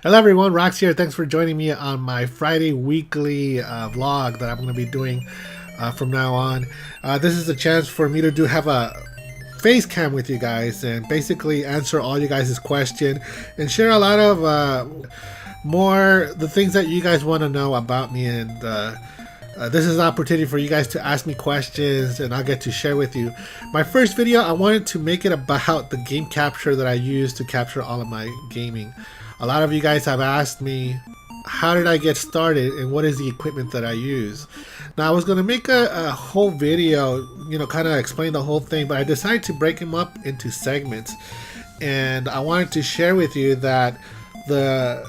Hello everyone, Rox here. Thanks for joining me on my Friday weekly vlog that I'm going to be doing from now on. This is a chance for me to have a face cam with you guys and basically answer all you guys' questions and share a lot of more the things that you guys want to know about me, and this is an opportunity for you guys to ask me questions and I'll get to share with you. My first video, I wanted to make it about the game capture that I use to capture all of my gaming. A lot of you guys have asked me, how did I get started and what is the equipment that I use? Now, I was going to make a whole video, you know, kind of explain the whole thing, but I decided to break them up into segments. And I wanted to share with you that the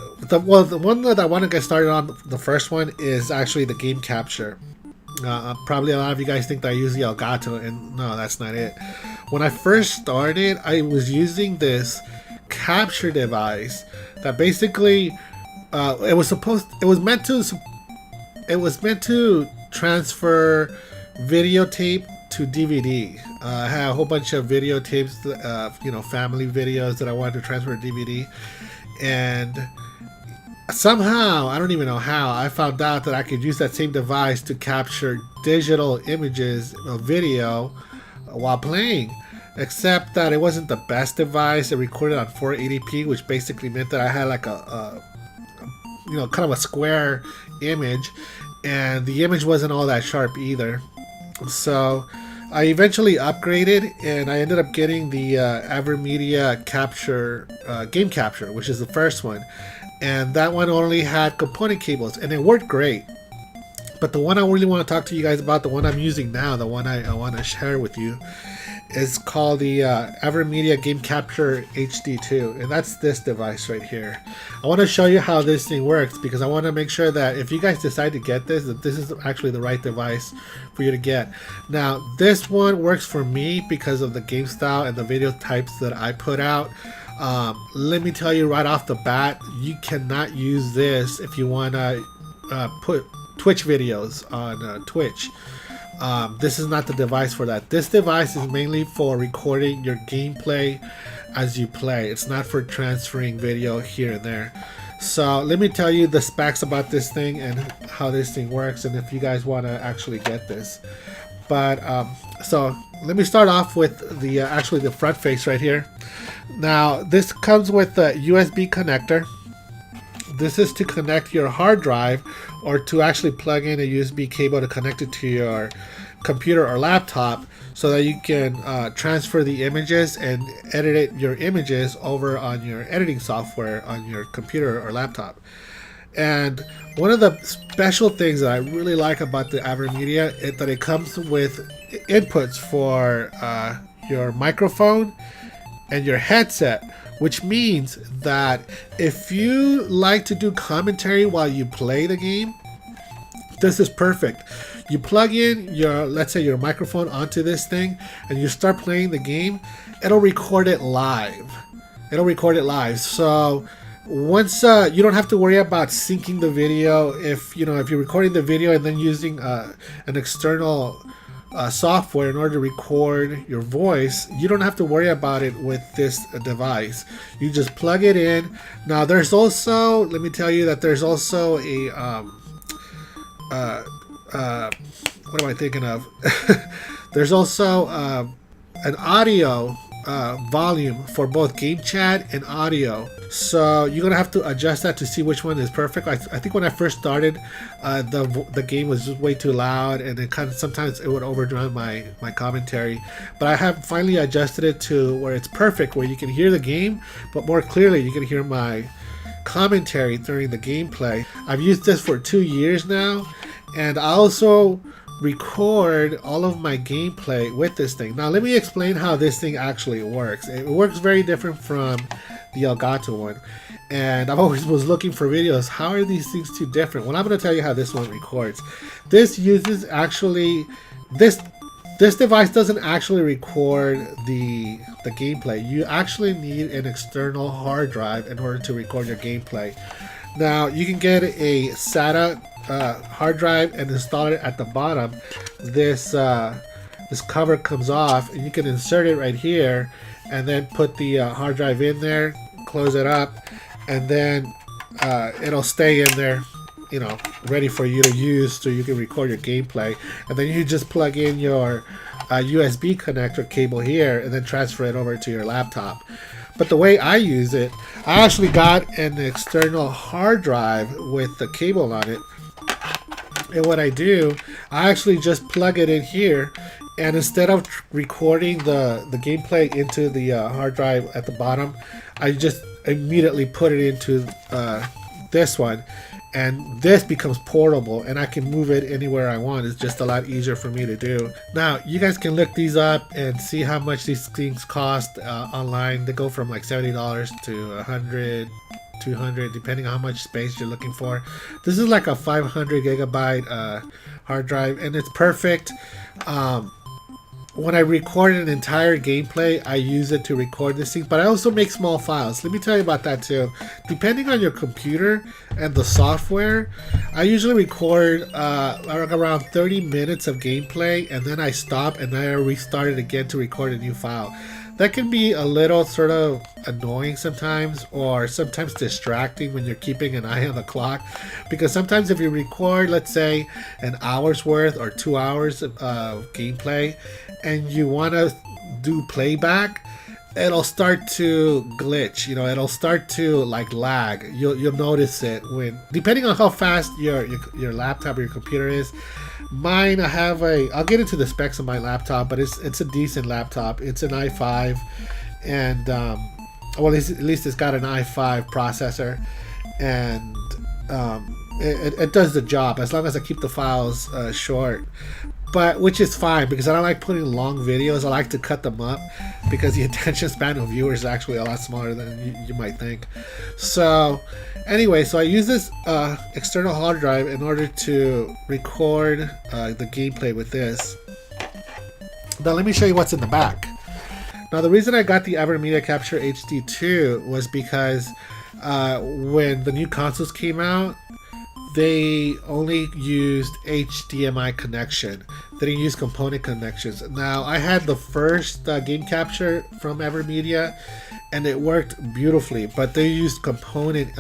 one that I want to get started on, the first one, is actually the game capture. Probably a lot of you guys think that I use the Elgato, and no, that's not it. When I first started, I was using this capture device that basically it was meant to transfer videotape to DVD. I had a whole bunch of videotapes, you know, family videos that I wanted to transfer to DVD, and somehow, I don't even know how, I found out that I could use that same device to capture digital images of video while playing. Except that it wasn't the best device. It recorded on 480p, which basically meant that I had like a you know, kind of a square image, and the image wasn't all that sharp either. So I eventually upgraded, and I ended up getting the Avermedia capture game capture, which is the first one, and that one only had component cables, and it worked great. But the one I really want to talk to you guys about, the one I'm using now, the one I want to share with you, is called the Avermedia Game Capture HD2, and that's this device right here. I want to show you how this thing works because I want to make sure that if you guys decide to get this, that this is actually the right device for you to get. Now, this one works for me because of the game style and the video types that I put out. Let me tell you right off the bat, you cannot use this if you want to put Twitch videos on Twitch. This is not the device for that. This device is mainly for recording your gameplay as you play. It's not for transferring video here and there. So let me tell you the specs about this thing and how this thing works, and if you guys want to actually get this. But so let me start off with the actually the front face right here. Now, this comes with a USB connector. This is to connect your hard drive, or to actually plug in a USB cable to connect it to your computer or laptop, so that you can transfer the images and edit your images over on your editing software on your computer or laptop. And one of the special things that I really like about the Avermedia is that it comes with inputs for your microphone and your headset, which means that if you like to do commentary while you play the game, this is perfect. You plug in your, let's say, your microphone onto this thing and you start playing the game, it'll record it live. So once you don't have to worry about syncing the video. If you're recording the video and then using an external software in order to record your voice, you don't have to worry about it with this device. You just plug it in. Now, there's also, let me tell you that there's also a what am I thinking of? There's also an audio volume for both game chat and audio. So you're gonna have to adjust that to see which one is perfect. I think when I first started, the game was just way too loud, and it kind of sometimes it would overdrive my commentary. But I have finally adjusted it to where it's perfect, where you can hear the game, but more clearly you can hear my commentary during the gameplay. I've used this for 2 years now, and I also record all of my gameplay with this thing. Now, let me explain how this thing actually works. It works very different from the Elgato one, and I've always was looking for videos. How are these things too different? Well, I'm going to tell you how this one records. This uses actually this device doesn't actually record the gameplay. You actually need an external hard drive in order to record your gameplay. Now, you can get a SATA hard drive and install it at the bottom. This cover comes off, and you can insert it right here, and then put the hard drive in there, close it up, and then it'll stay in there, you know, ready for you to use so you can record your gameplay. And then you just plug in your USB connector cable here and then transfer it over to your laptop. But the way I use it, I actually got an external hard drive with the cable on it. And what I do, I actually just plug it in here, and instead of recording the gameplay into the hard drive at the bottom, I just immediately put it into this one, and this becomes portable, and I can move it anywhere I want. It's just a lot easier for me to do. Now, you guys can look these up and see how much these things cost online. They go from like $70 to $100, $200, depending on how much space you're looking for. This is like a 500 gigabyte hard drive, and it's perfect. When I record an entire gameplay, I use it to record this thing, but I also make small files. Let me tell you about that too. Depending on your computer and the software, I usually record around 30 minutes of gameplay, and then I stop and then I restart it again to record a new file. That can be a little sort of annoying sometimes, or sometimes distracting when you're keeping an eye on the clock, because sometimes if you record, let's say, an hour's worth or 2 hours of gameplay, and you want to do playback, it'll start to glitch. You know, it'll start to like lag. You'll notice it when, depending on how fast your laptop or your computer is. Mine, I'll get into the specs of my laptop, but it's a decent laptop. It's an i5, and well, at least it's got an i5 processor, and it does the job as long as I keep the files short. But which is fine, because I don't like putting long videos. I like to cut them up, because the attention span of viewers is actually a lot smaller than you might think. So anyway, so I use this external hard drive in order to record the gameplay with this. Now let me show you what's in the back. Now the reason I got the Avermedia Capture HD2 was because when the new consoles came out, they only used HDMI connection. They didn't use component connections. Now, I had the first game capture from Avermedia, and it worked beautifully, but they used component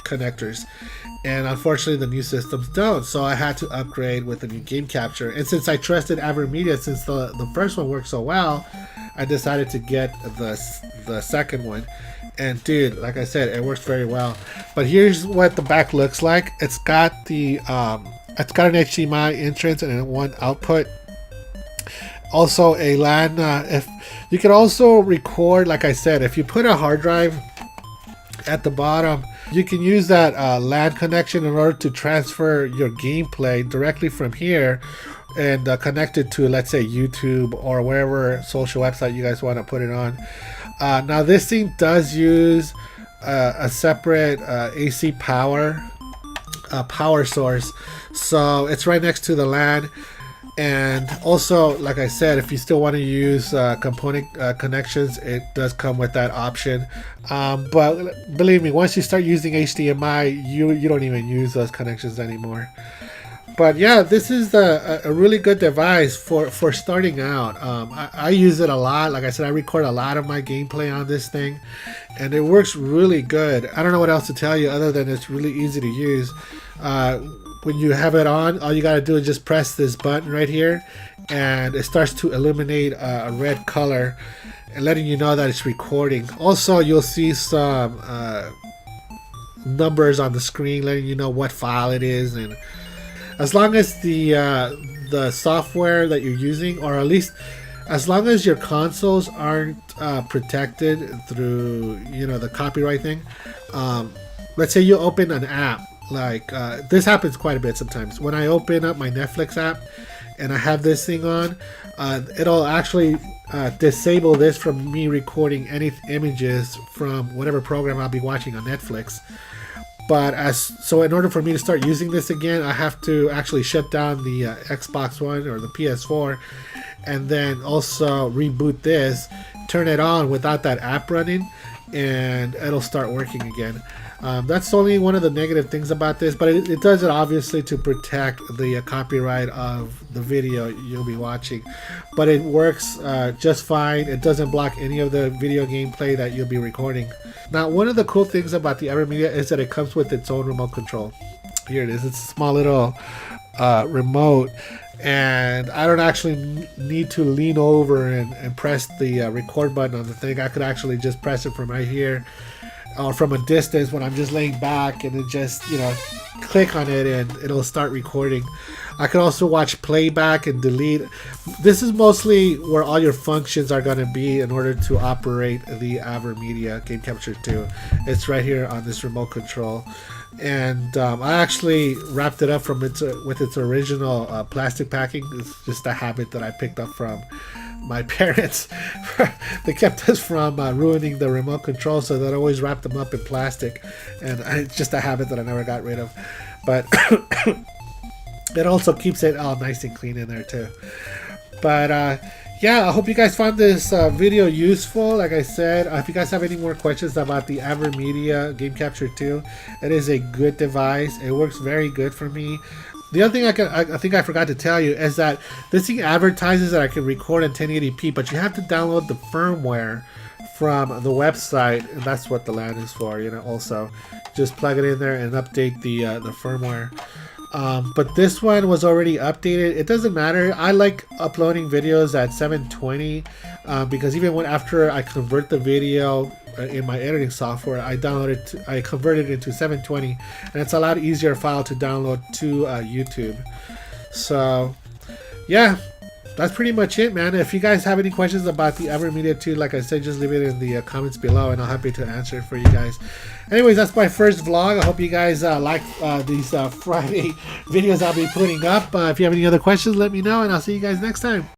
connectors, and unfortunately the new systems don't. So I had to upgrade with a new game capture, and since I trusted Avermedia, since the first one worked so well, I decided to get the second one. And dude, like I said, it works very well. But here's what the back looks like. It's got an HDMI entrance and one output. Also a LAN. If you can also record, like I said, if you put a hard drive at the bottom, you can use that LAN connection in order to transfer your gameplay directly from here and connect it to, let's say, YouTube or wherever social website you guys want to put it on. Now this thing does use a separate AC power source, so it's right next to the LAN. And also, like I said, if you still want to use component connections, it does come with that option. But believe me, once you start using HDMI, you don't even use those connections anymore. But yeah, this is a really good device for starting out. I use it a lot. Like I said, I record a lot of my gameplay on this thing, and it works really good. I don't know what else to tell you other than it's really easy to use. When you have it on, all you gotta do is just press this button right here, and it starts to illuminate a red color, and letting you know that it's recording. Also, you'll see some numbers on the screen letting you know what file it is, and as long as the software that you're using, or at least as long as your consoles aren't protected through the copyright thing. Let's say you open an app, like this happens quite a bit sometimes. When I open up my Netflix app and I have this thing on, it'll actually disable this from me recording any images from whatever program I'll be watching on Netflix. But so in order for me to start using this again, I have to actually shut down the Xbox One or the PS4, and then also reboot this, turn it on without that app running, and it'll start working again. That's only one of the negative things about this, but it does it obviously to protect the copyright of the video you'll be watching. But it works just fine. It doesn't block any of the video gameplay that you'll be recording. Now, one of the cool things about the Avermedia is that it comes with its own remote control. Here it is. It's a small little remote, and I don't actually need to lean over and press the record button on the thing. I could actually just press it from right here, or from a distance when I'm just laying back, and then just, you know, click on it and it'll start recording. I can also watch playback and delete. This is mostly where all your functions are going to be in order to operate the Avermedia Game Capture 2. It's right here on this remote control. And I actually wrapped it up from with its original plastic packing. It's just a habit that I picked up from my parents. They kept us from ruining the remote control, so that I always wrapped them up in plastic, and it's just a habit that I never got rid of. But it also keeps it all nice and clean in there too. But yeah, I hope you guys found this video useful. Like I said, if you guys have any more questions about the Avermedia Game Capture 2, it is a good device. It works very good for me. The other thing I think I forgot to tell you is that this thing advertises that I can record in 1080p, but you have to download the firmware from the website, and that's what the LAN is for. You know, also just plug it in there and update the firmware. But this one was already updated. It doesn't matter. I like uploading videos at 720 because even after I convert the video in my editing software, I convert it into 720, and it's a lot easier file to download to YouTube. So yeah, that's pretty much it, man. If you guys have any questions about the Avermedia 2, like I said, just leave it in the comments below, and I'll happy to answer it for you guys. Anyways, that's my first vlog. I hope you guys like these Friday videos I'll be putting up. If you have any other questions, let me know, and I'll see you guys next time.